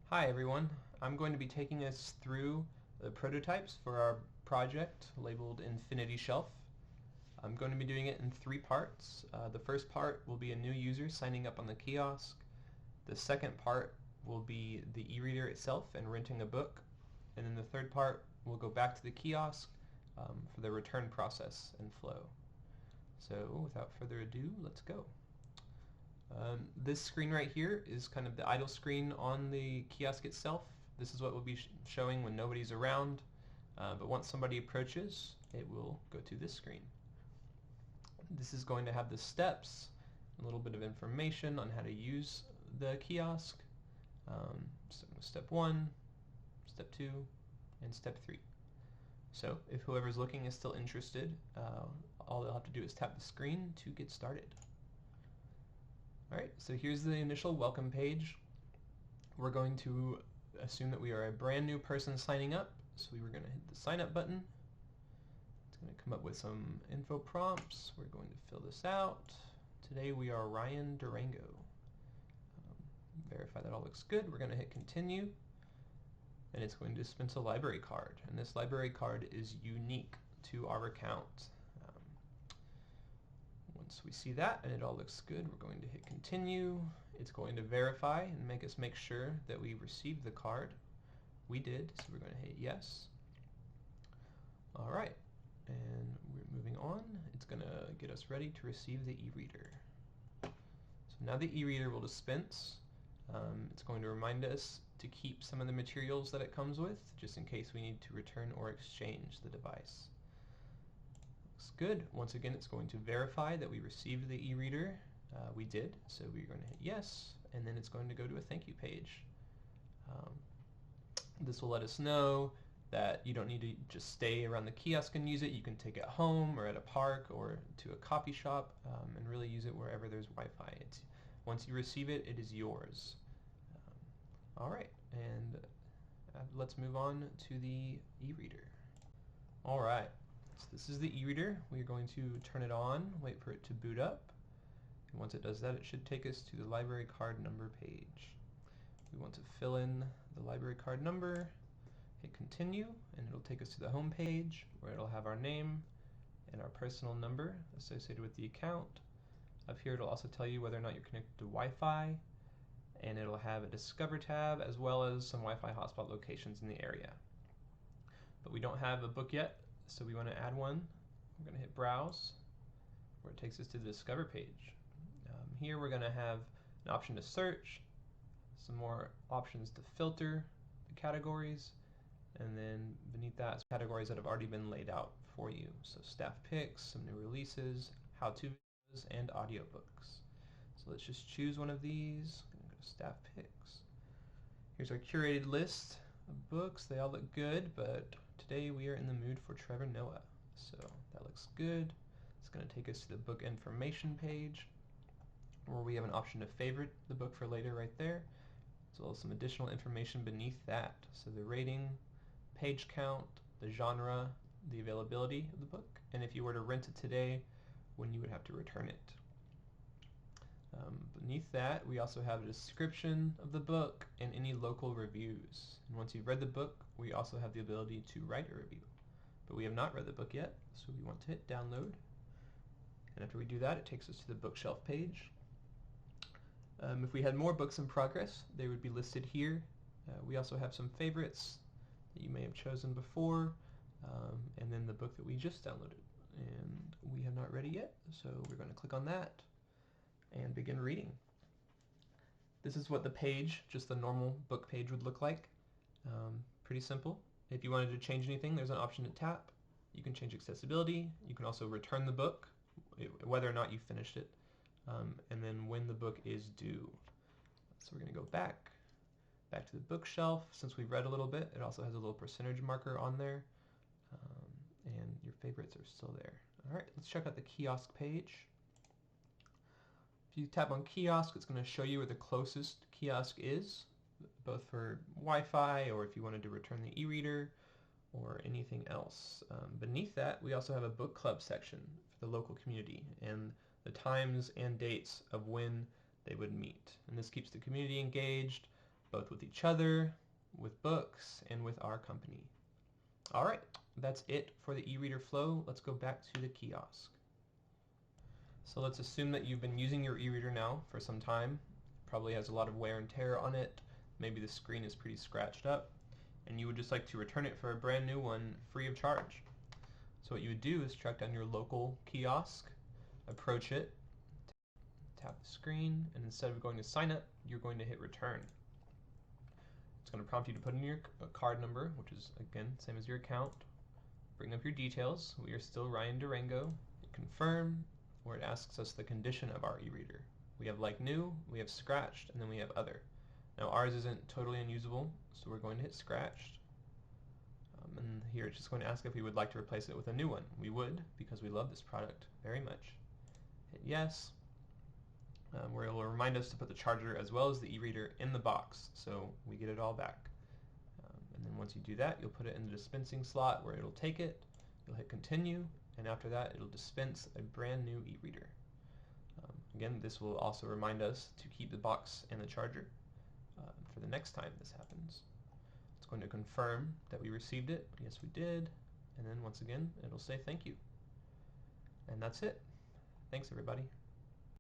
Hi everyone, I'm going to be taking us through the prototypes for our project labeled Infinity Shelf. I'm going to be doing it in 3 parts. The first part will be a new user signing up on the kiosk. The second part will be the e-reader itself and renting a book. And then the third part will go back to the kiosk for the return process and flow. So without further ado, let's go. This screen right here is kind of the idle screen on the kiosk itself. This is what will be showing when nobody's around, but once somebody approaches, it will go to this screen. This is going to have the steps, a little bit of information on how to use the kiosk. Step 1, Step 2, and Step 3. So if whoever's looking is still interested, all they'll have to do is tap the screen to get started. Alright, so here's the initial welcome page. We're going to assume that we are a brand new person signing up, so we were going to hit the sign up button. It's going to come up with some info prompts. We're going to fill this out. Today we are Ryan Durango. Verify that all looks good. We're going to hit continue, and it's going to dispense a library card, and this library card is unique to our account. Once we see that and it all looks good, we're going to hit continue. It's going to verify and make us make sure that we received the card. We did, so we're going to hit yes. Alright, and we're moving on. It's going to get us ready to receive the e-reader. So now the e-reader will dispense. It's going to remind us to keep some of the materials that it comes with, just in case we need to return or exchange the device. Looks good. Once again, it's going to verify that we received the e-reader. We did, so we're going to hit yes, and then it's going to go to a thank you page. This will let us know that you don't need to just stay around the kiosk and use it. You can take it home or at a park or to a coffee shop and really use it wherever there's Wi-Fi. Once you receive it, it is yours. Alright, and let's move on to the e-reader. Alright. So this is the e-reader. We're going to turn it on, wait for it to boot up, and once it does that, it should take us to the library card number page. We want to fill in the library card number, hit continue, and it'll take us to the home page where it'll have our name and our personal number associated with the account. Up here it'll also tell you whether or not you're connected to Wi-Fi, and it'll have a Discover tab as well as some Wi-Fi hotspot locations in the area. But we don't have a book yet, so we want to add one. We're going to hit Browse, where it takes us to the Discover page. Here we're going to have an option to search, some more options to filter the categories, and then beneath that, categories that have already been laid out for you. So staff picks, some new releases, how-to videos, and audiobooks. So let's just choose one of these. I'm going to go to staff picks. Here's our curated list of books. They all look good, but today we are in the mood for Trevor Noah. So that looks good. It's going to take us to the book information page, where we have an option to favorite the book for later right there, as well as some additional information beneath that. So the rating, page count, the genre, the availability of the book, and if you were to rent it today, when you would have to return it. Beneath that, we also have a description of the book and any local reviews. And once you've read the book, we also have the ability to write a review. But we have not read the book yet, so we want to hit download. And after we do that, it takes us to the bookshelf page. If we had more books in progress, they would be listed here. We also have some favorites that you may have chosen before, and then the book that we just downloaded. And we have not read it yet, so we're going to click on that and begin reading. This is what the page, just the normal book page, would look like. Pretty simple. If you wanted to change anything, there's an option to tap. You can change accessibility. You can also return the book, whether or not you finished it, and then when the book is due. So we're going to go back to the bookshelf. Since we've read a little bit, it also has a little percentage marker on there, and your favorites are still there. Alright, let's check out the kiosk page. If you tap on kiosk, it's going to show you where the closest kiosk is, both for Wi-Fi or if you wanted to return the e-reader or anything else. Beneath that, we also have a book club section for the local community and the times and dates of when they would meet. And this keeps the community engaged both with each other, with books, and with our company. All right, that's it for the e-reader flow. Let's go back to the kiosk. So let's assume that you've been using your e-reader now for some time. Probably has a lot of wear and tear on it. Maybe the screen is pretty scratched up, and you would just like to return it for a brand new one free of charge. So what you would do is track down your local kiosk, approach it, tap the screen, and instead of going to sign up, you're going to hit return. It's going to prompt you to put in your card number, which is again same as your account. Bring up your details. We are still Ryan Durango. Confirm, where it asks us the condition of our e-reader. We have like new, we have scratched, and then we have other. Now ours isn't totally unusable, so we're going to hit scratched. And here it's just going to ask if we would like to replace it with a new one. We would, because we love this product very much. Hit yes, where it will remind us to put the charger as well as the e-reader in the box, so we get it all back. And then once you do that, you'll put it in the dispensing slot where it'll take it, you'll hit continue, and after that it'll dispense a brand new e-reader. Again, this will also remind us to keep the box and the charger for the next time this happens. It's going to confirm that we received it. Yes, we did. And then once again, it'll say thank you. And that's it. Thanks, everybody.